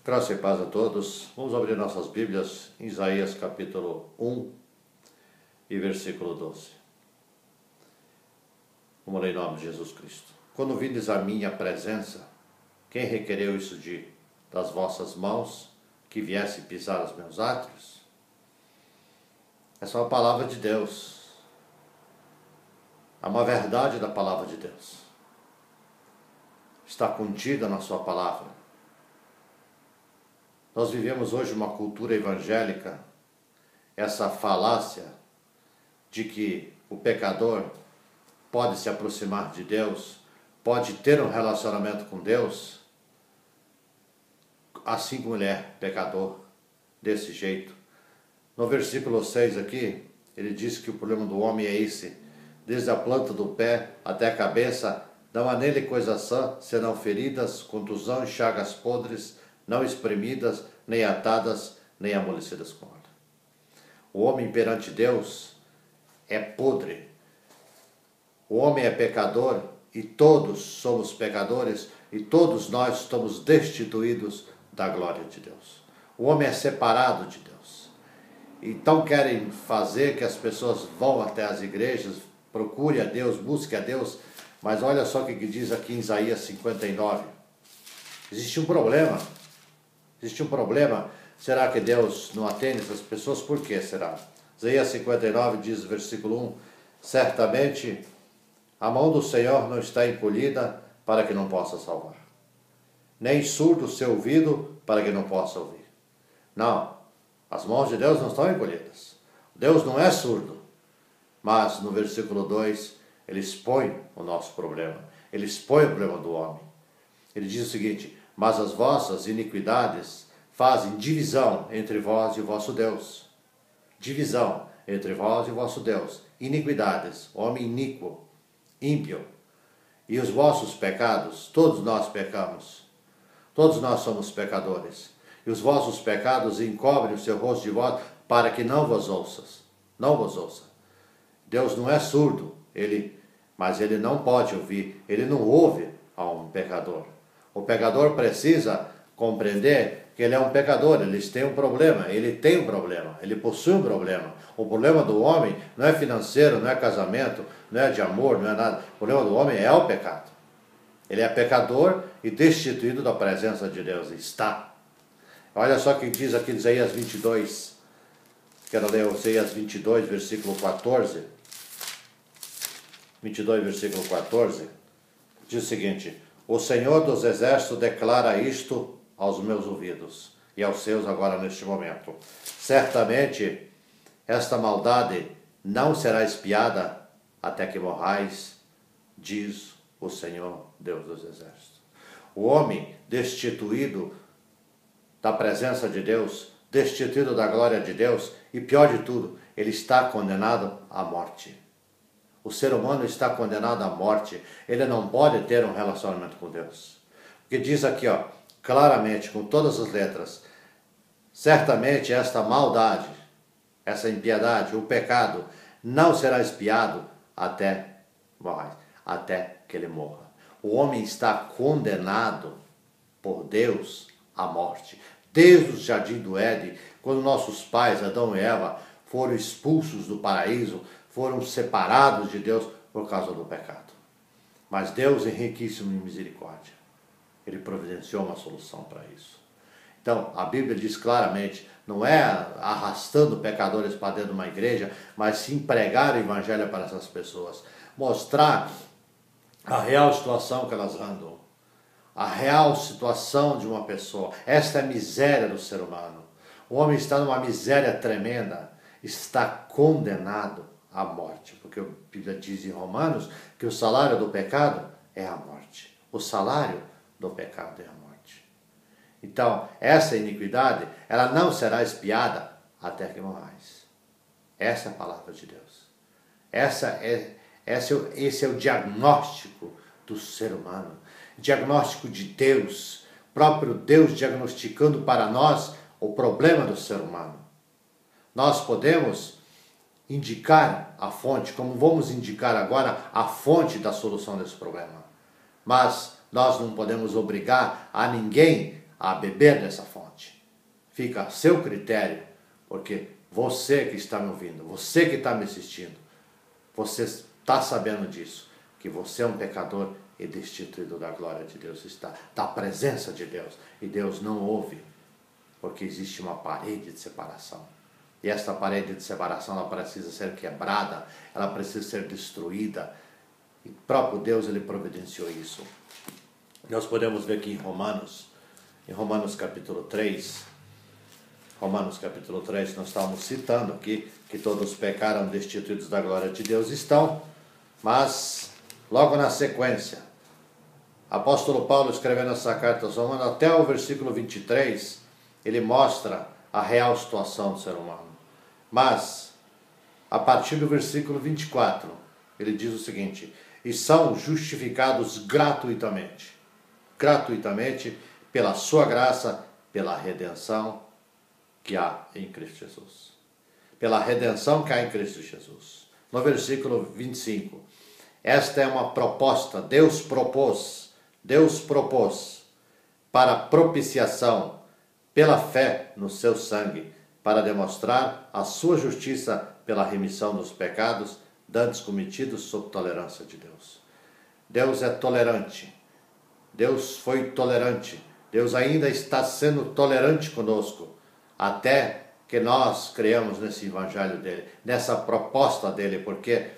Graça e paz a todos. Vamos abrir nossas Bíblias em Isaías capítulo 1 e versículo 12. Vamos ler em nome de Jesus Cristo. Quando vindes a minha presença, quem requereu isso das vossas mãos, que viesse pisar os meus átrios? Essa é uma palavra de Deus. É uma verdade da palavra de Deus. Está contida na sua palavra. Nós vivemos hoje uma cultura evangélica, essa falácia de que o pecador pode se aproximar de Deus, pode ter um relacionamento com Deus, assim como ele é pecador, desse jeito. No versículo 6 aqui, ele diz que o problema do homem é esse: desde a planta do pé até a cabeça, não há nele coisa sã, senão feridas, contusão, chagas podres, não espremidas, nem atadas, nem amolecidas com óleo. O homem perante Deus é podre. O homem é pecador e todos somos pecadores e todos nós estamos destituídos da glória de Deus. O homem é separado de Deus. Então querem fazer que as pessoas vão até as igrejas, procure a Deus, busque a Deus, mas olha só o que diz aqui em Isaías 59. Existe um problema. Existe um problema. Será que Deus não atende essas pessoas? Por que será? Isaías 59 diz, versículo 1, certamente a mão do Senhor não está encolhida para que não possa salvar, nem surdo o seu ouvido para que não possa ouvir. Não, as mãos de Deus não estão encolhidas. Deus não é surdo. Mas no versículo 2, ele expõe o nosso problema. Ele expõe o problema do homem. Ele diz o seguinte: mas as vossas iniquidades fazem divisão entre vós e o vosso Deus. Divisão entre vós e o vosso Deus. Iniquidades, homem iníquo, ímpio. E os vossos pecados, todos nós pecamos. Todos nós somos pecadores. E os vossos pecados encobrem o seu rosto de vós para que não vos ouças. Não vos ouça. Deus não é surdo, mas ele não pode ouvir. Ele não ouve a um pecador. O pecador precisa compreender que ele é um pecador, ele tem um problema, ele possui um problema. O problema do homem não é financeiro, não é casamento, não é de amor, não é nada. O problema do homem é o pecado. Ele é pecador e destituído da presença de Deus. Está. Olha só o que diz aqui em Isaías 22. Quero ler Isaías 22, versículo 14. 22, versículo 14. Diz o seguinte: o Senhor dos Exércitos declara isto aos meus ouvidos e aos seus agora neste momento. Certamente esta maldade não será expiada até que morrais, diz o Senhor Deus dos Exércitos. O homem destituído da presença de Deus, destituído da glória de Deus, e pior de tudo, ele está condenado à morte. O ser humano está condenado à morte. Ele não pode ter um relacionamento com Deus. Porque diz aqui, claramente, com todas as letras: certamente esta maldade, essa impiedade, o pecado, não será expiado até que ele morra. O homem está condenado por Deus à morte. Desde o jardim do Éden, quando nossos pais, Adão e Eva, foram expulsos do paraíso, foram separados de Deus por causa do pecado. Mas Deus é riquíssimo em misericórdia. Ele providenciou uma solução para isso. Então, a Bíblia diz claramente, não é arrastando pecadores para dentro de uma igreja, mas sim pregar o evangelho para essas pessoas. Mostrar a real situação que elas andam. A real situação de uma pessoa. Esta é a miséria do ser humano. O homem está numa miséria tremenda. Está condenado à morte, porque a Bíblia diz em Romanos que o salário do pecado é a morte. O salário do pecado é a morte. Então, essa iniquidade, ela não será expiada até que morrais. Essa é a palavra de Deus. Esse é o diagnóstico do ser humano. Diagnóstico de Deus. Próprio Deus diagnosticando para nós o problema do ser humano. Nós podemos indicar a fonte, como vamos indicar agora a fonte da solução desse problema. Mas nós não podemos obrigar a ninguém a beber dessa fonte. Fica a seu critério, porque você que está me ouvindo, você que está me assistindo, você está sabendo disso, que você é um pecador e destituído da glória de Deus, está da presença de Deus, e Deus não ouve, porque existe uma parede de separação. E esta parede de separação, ela precisa ser quebrada, ela precisa ser destruída. E o próprio Deus, ele providenciou isso. Nós podemos ver aqui em Romanos capítulo 3, nós estamos citando aqui que todos pecaram, destituídos da glória de Deus estão, mas logo na sequência, apóstolo Paulo escrevendo essa carta aos Romanos, até o versículo 23, ele mostra a real situação do ser humano. Mas, a partir do versículo 24, ele diz o seguinte: e são justificados gratuitamente, pela sua graça, pela redenção que há em Cristo Jesus. Pela redenção que há em Cristo Jesus. No versículo 25, esta é uma proposta, Deus propôs para propiciação, pela fé no seu sangue, para demonstrar a sua justiça pela remissão dos pecados dantes cometidos sob tolerância de Deus. Deus é tolerante. Deus foi tolerante. Deus ainda está sendo tolerante conosco, até que nós creamos nesse evangelho dele, nessa proposta dele, porque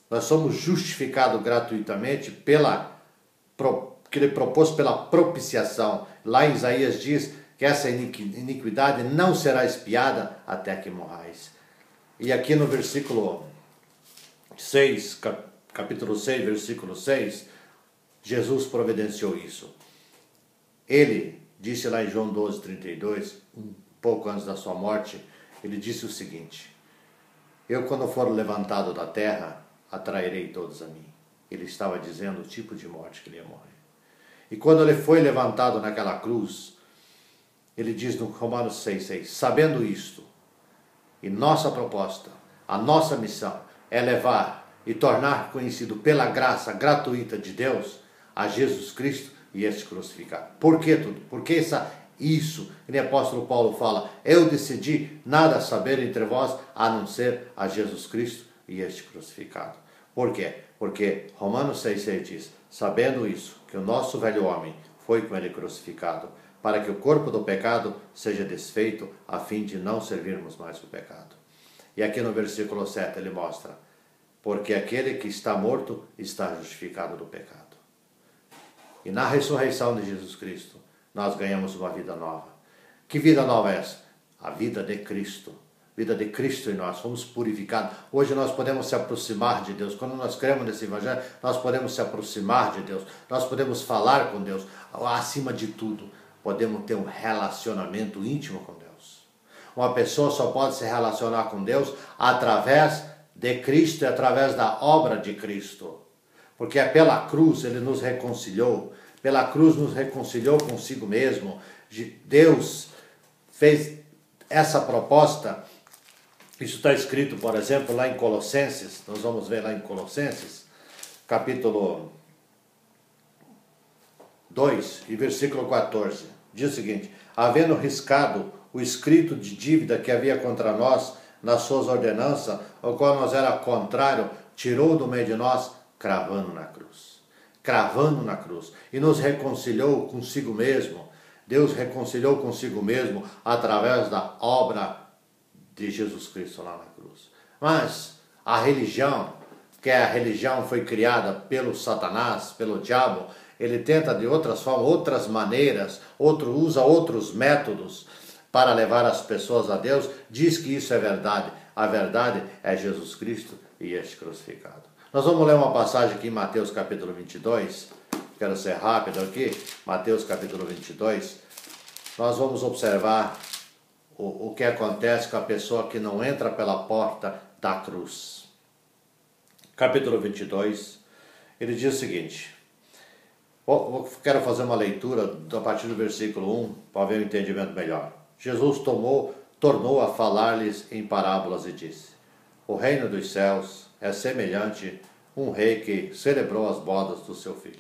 nós somos justificados gratuitamente que ele propôs pela propiciação. Lá em Isaías diz que essa iniquidade não será expiada até que morrais. E aqui no versículo 6, capítulo 6, versículo 6, Jesus providenciou isso. Ele disse lá em João 12, 32, pouco antes da sua morte, ele disse o seguinte: eu, quando for levantado da terra, atrairei todos a mim. Ele estava dizendo o tipo de morte que ele ia morrer. E quando ele foi levantado naquela cruz, ele diz no Romanos 6,6, sabendo isto, e nossa proposta, a nossa missão é levar e tornar conhecido pela graça gratuita de Deus a Jesus Cristo e este crucificado. Por que tudo? Porque isso, o apóstolo Paulo fala, eu decidi nada saber entre vós a não ser a Jesus Cristo e este crucificado. Por quê? Porque Romanos 6,6 diz, sabendo isso, que o nosso velho homem foi com ele crucificado, para que o corpo do pecado seja desfeito, a fim de não servirmos mais o pecado. E aqui no versículo 7 ele mostra, porque aquele que está morto está justificado do pecado. E na ressurreição de Jesus Cristo, nós ganhamos uma vida nova. Que vida nova é essa? A vida de Cristo. Vida de Cristo em nós, fomos purificados. Hoje nós podemos se aproximar de Deus. Quando nós cremos nesse evangelho, nós podemos se aproximar de Deus. Nós podemos falar com Deus. Acima de tudo, podemos ter um relacionamento íntimo com Deus. Uma pessoa só pode se relacionar com Deus através de Cristo e através da obra de Cristo. Porque é pela cruz ele nos reconciliou. Pela cruz nos reconciliou consigo mesmo. Deus fez essa proposta. Isso está escrito, por exemplo, lá em Colossenses. Nós vamos ver lá em Colossenses, capítulo 2 e versículo 14. Diz o seguinte, havendo riscado o escrito de dívida que havia contra nós nas suas ordenanças, o qual nos era contrário, tirou do meio de nós, cravando na cruz. Cravando na cruz. E nos reconciliou consigo mesmo. Deus reconciliou consigo mesmo através da obra de Jesus Cristo lá na cruz. Mas a religião, que a religião foi criada pelo Satanás, pelo diabo, ele tenta de outras formas, outras maneiras, usa outros métodos para levar as pessoas a Deus, diz que isso é verdade. A verdade é Jesus Cristo e este crucificado. Nós vamos ler uma passagem aqui em Mateus capítulo 22, quero ser rápido aqui, Mateus capítulo 22, nós vamos observar o que acontece com a pessoa que não entra pela porta da cruz. Capítulo 22, ele diz o seguinte, quero fazer uma leitura a partir do versículo 1, para ver o entendimento melhor. Jesus tornou a falar-lhes em parábolas e disse, o reino dos céus é semelhante a um rei que celebrou as bodas do seu filho.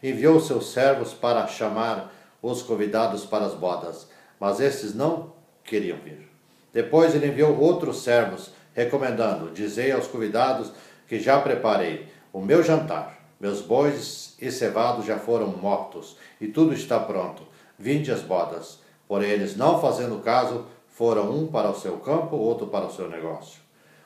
Enviou seus servos para chamar os convidados para as bodas, mas estes não queriam vir. Depois ele enviou outros servos, recomendando: dizei aos convidados que já preparei o meu jantar. Meus bois e cevados já foram mortos, e tudo está pronto. Vinde às bodas. Porém, eles, não fazendo caso, foram um para o seu campo, outro para o seu negócio.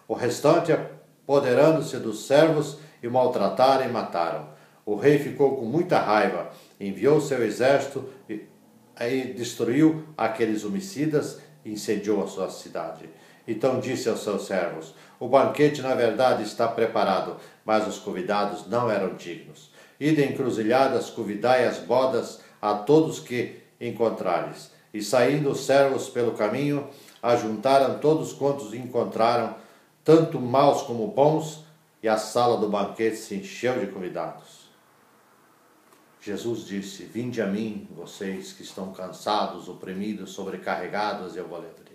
O restante, apoderando-se dos servos, e maltrataram e mataram. O rei ficou com muita raiva, enviou seu exército e destruiu aqueles homicidas e incendiou a sua cidade. Então disse aos seus servos: o banquete na verdade está preparado, mas os convidados não eram dignos. Ide encruzilhadas, convidai as bodas a todos que encontrares. E saindo os servos pelo caminho, ajuntaram todos quantos encontraram, tanto maus como bons, e a sala do banquete se encheu de convidados. Jesus disse: vinde a mim, vocês que estão cansados, oprimidos, sobrecarregados, e eu vos aliviarei.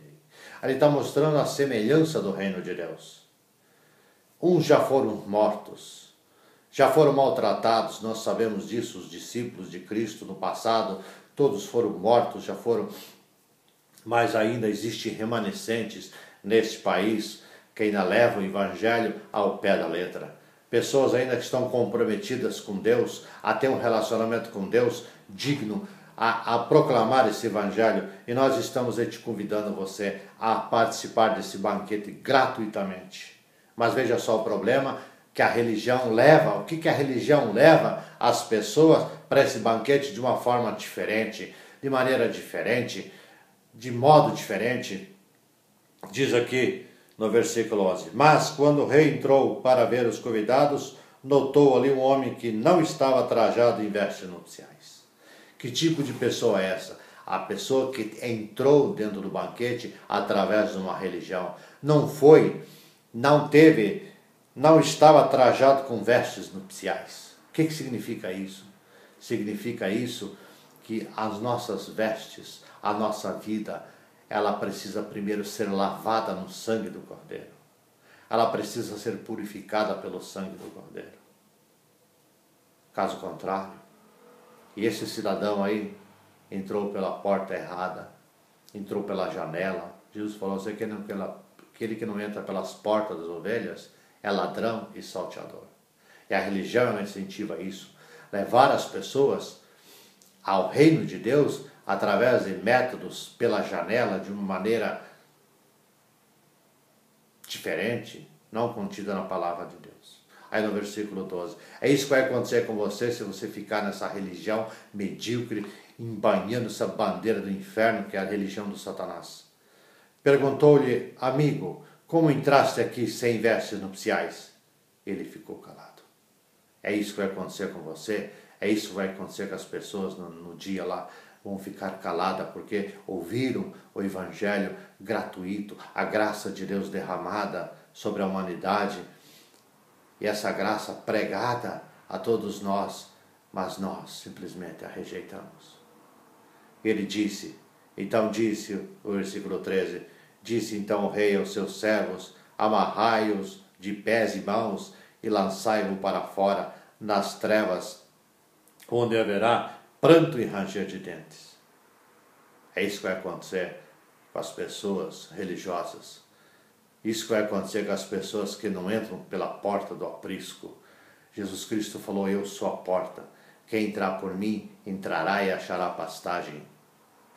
Ele está mostrando a semelhança do reino de Deus. Uns já foram mortos, já foram maltratados, nós sabemos disso, os discípulos de Cristo no passado, todos foram mortos, já foram, mas ainda existem remanescentes neste país que ainda levam o evangelho ao pé da letra. Pessoas ainda que estão comprometidas com Deus, a ter um relacionamento com Deus digno, a proclamar esse evangelho, e nós estamos aí te convidando você a participar desse banquete gratuitamente. Mas veja só o problema que a religião leva, o que a religião leva as pessoas para esse banquete de uma forma diferente, de maneira diferente, de modo diferente. Diz aqui no versículo 11: mas quando o rei entrou para ver os convidados, notou ali um homem que não estava trajado em vestes nupciais. Que tipo de pessoa é essa? A pessoa que entrou dentro do banquete através de uma religião. Não estava trajado com vestes nupciais. O que significa isso? Significa isso que as nossas vestes, a nossa vida, ela precisa primeiro ser lavada no sangue do Cordeiro. Ela precisa ser purificada pelo sangue do Cordeiro. Caso contrário, e esse cidadão aí entrou pela porta errada, entrou pela janela. Jesus falou: aquele que não entra pelas portas das ovelhas é ladrão e salteador. E a religião, ela incentiva isso, levar as pessoas ao reino de Deus através de métodos pela janela, de uma maneira diferente, não contida na palavra de Deus. Aí no versículo 12, é isso que vai acontecer com você se você ficar nessa religião medíocre, embanhando essa bandeira do inferno, que é a religião do Satanás. Perguntou-lhe: amigo, como entraste aqui sem vestes nupciais? Ele ficou calado. É isso que vai acontecer com você, é isso que vai acontecer com as pessoas no dia lá. Vão ficar caladas porque ouviram o evangelho gratuito, a graça de Deus derramada sobre a humanidade, e essa graça pregada a todos nós, mas nós simplesmente a rejeitamos. Ele disse, então disse, o versículo 13, disse então o rei aos seus servos: amarrai-os de pés e mãos e lançai-o para fora nas trevas, onde haverá pranto e ranger de dentes. É isso que vai acontecer com as pessoas religiosas. Isso que vai acontecer com as pessoas que não entram pela porta do aprisco. Jesus Cristo falou: eu sou a porta. Quem entrar por mim, entrará e achará pastagem.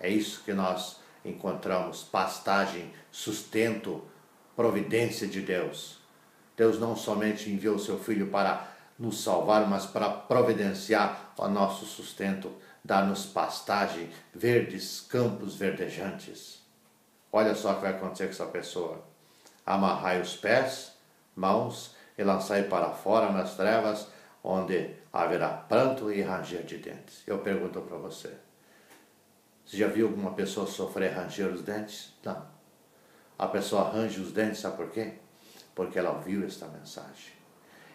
É isso que nós encontramos: pastagem, sustento, providência de Deus. Deus não somente enviou o seu Filho para nos salvar, mas para providenciar o nosso sustento, dar-nos pastagem, verdes campos verdejantes. Olha só o que vai acontecer com essa pessoa: amarrai os pés, mãos e lançai para fora nas trevas, onde haverá pranto e ranger de dentes. Eu pergunto para você: você já viu alguma pessoa sofrer ranger os dentes? Não. A pessoa range os dentes, sabe por quê? Porque ela ouviu esta mensagem.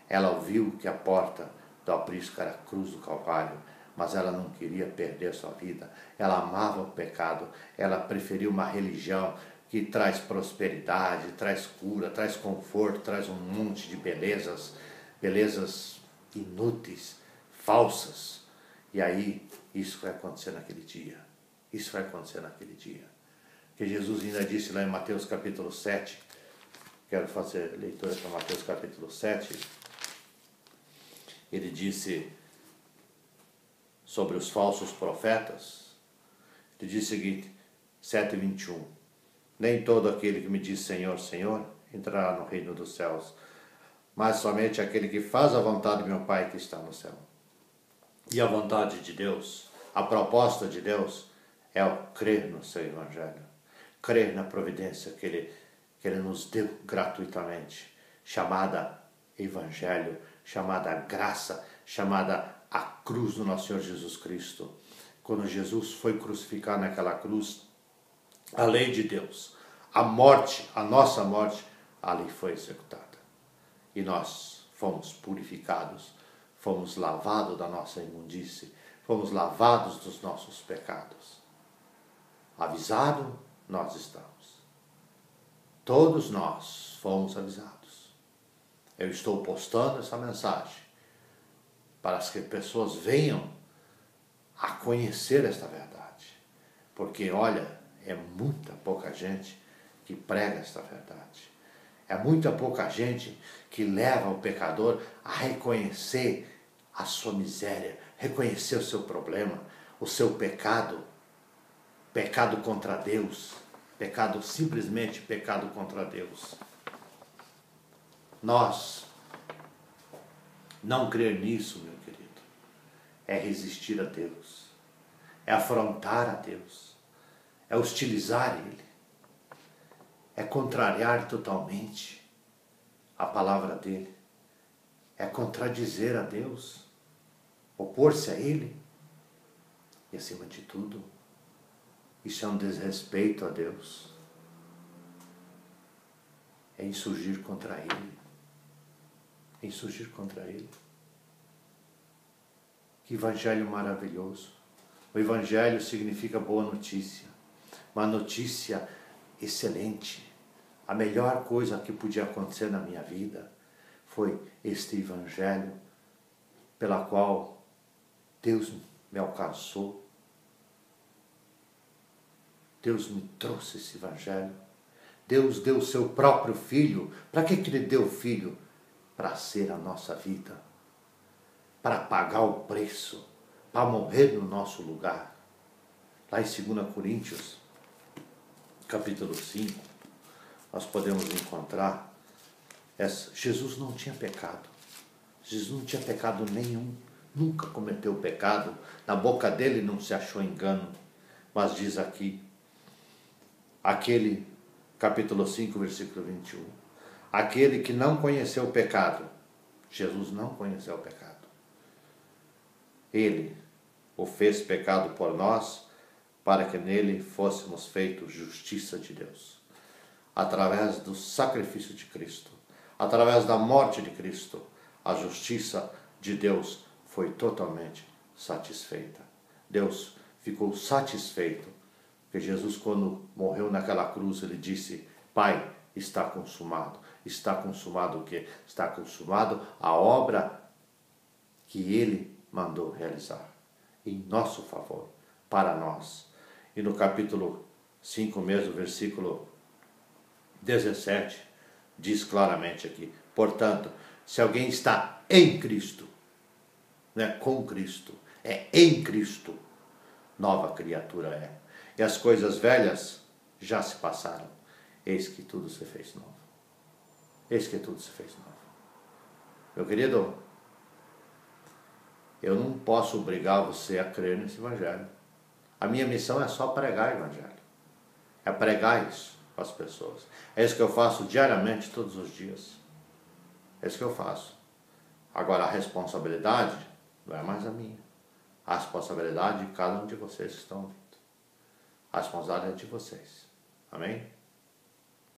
Ela ouviu que a porta do aprisco era a cruz do Calvário, mas ela não queria perder sua vida. Ela amava o pecado, ela preferiu uma religião que traz prosperidade, traz cura, traz conforto, traz um monte de belezas inúteis, falsas. E aí Isso vai acontecer naquele dia. Isso vai acontecer naquele dia. Que Jesus ainda disse lá em Mateus capítulo 7, quero fazer leitura para Mateus capítulo 7, ele disse sobre os falsos profetas, ele disse o seguinte, 7:21, nem todo aquele que me diz Senhor, Senhor, entrará no reino dos céus, mas somente aquele que faz a vontade do meu Pai que está no céu. E a vontade de Deus, a proposta de Deus, é o crer no seu Evangelho, crer na providência que Ele nos deu gratuitamente, chamada Evangelho, chamada graça, chamada a cruz do nosso Senhor Jesus Cristo. Quando Jesus foi crucificado naquela cruz, a lei de Deus, a morte, a nossa morte, ali foi executada. E nós fomos purificados, fomos lavados da nossa imundície, fomos lavados dos nossos pecados. Avisado, nós estamos. Todos nós fomos avisados. Eu estou postando essa mensagem para que as pessoas venham a conhecer esta verdade. Porque, olha, é muita pouca gente que prega esta verdade. É muita pouca gente que leva o pecador a reconhecer a sua miséria, reconhecer o seu problema, o seu pecado, pecado contra Deus, pecado, simplesmente pecado contra Deus. Nós não crer nisso, meu querido, é resistir a Deus, é afrontar a Deus, é hostilizar Ele, é contrariar totalmente a palavra dEle, é contradizer a Deus, opor-se a Ele, e acima de tudo, isso é um desrespeito a Deus, é insurgir contra Ele, é insurgir contra Ele. Que evangelho maravilhoso! O evangelho significa boa notícia, uma notícia excelente. A melhor coisa que podia acontecer na minha vida foi este evangelho pela qual Deus me alcançou. Deus me trouxe esse evangelho. Deus deu o seu próprio filho. Para que Ele deu o filho? Para ser a nossa vida. Para pagar o preço. Para morrer no nosso lugar. Lá em 2 Coríntios, capítulo 5, nós podemos encontrar, Jesus não tinha pecado. Jesus não tinha pecado nenhum. Nunca cometeu pecado. Na boca dele não se achou engano. Mas diz aqui, aquele, capítulo 5, versículo 21, aquele que não conheceu o pecado, Jesus não conheceu o pecado, Ele o fez pecado por nós, para que nele fôssemos feitos justiça de Deus, através do sacrifício de Cristo, através da morte de Cristo, a justiça de Deus foi totalmente satisfeita. Deus ficou satisfeito, porque Jesus, quando morreu naquela cruz, ele disse, Pai, está consumado. Está consumado o quê? Está consumado a obra que Ele mandou realizar, em nosso favor, para nós. E no capítulo 5 mesmo, versículo 17, diz claramente aqui, portanto, se alguém está em Cristo, não é com Cristo, é em Cristo, nova criatura é. E as coisas velhas já se passaram. Eis que tudo se fez novo. Eis que tudo se fez novo. Meu querido, eu não posso obrigar você a crer nesse evangelho. A minha missão é só pregar o evangelho. É pregar isso para as pessoas. É isso que eu faço diariamente, todos os dias. É isso que eu faço. Agora, a responsabilidade não é mais a minha. A responsabilidade de cada um de vocês que estão ouvindo. A responsabilidade é de vocês. Amém?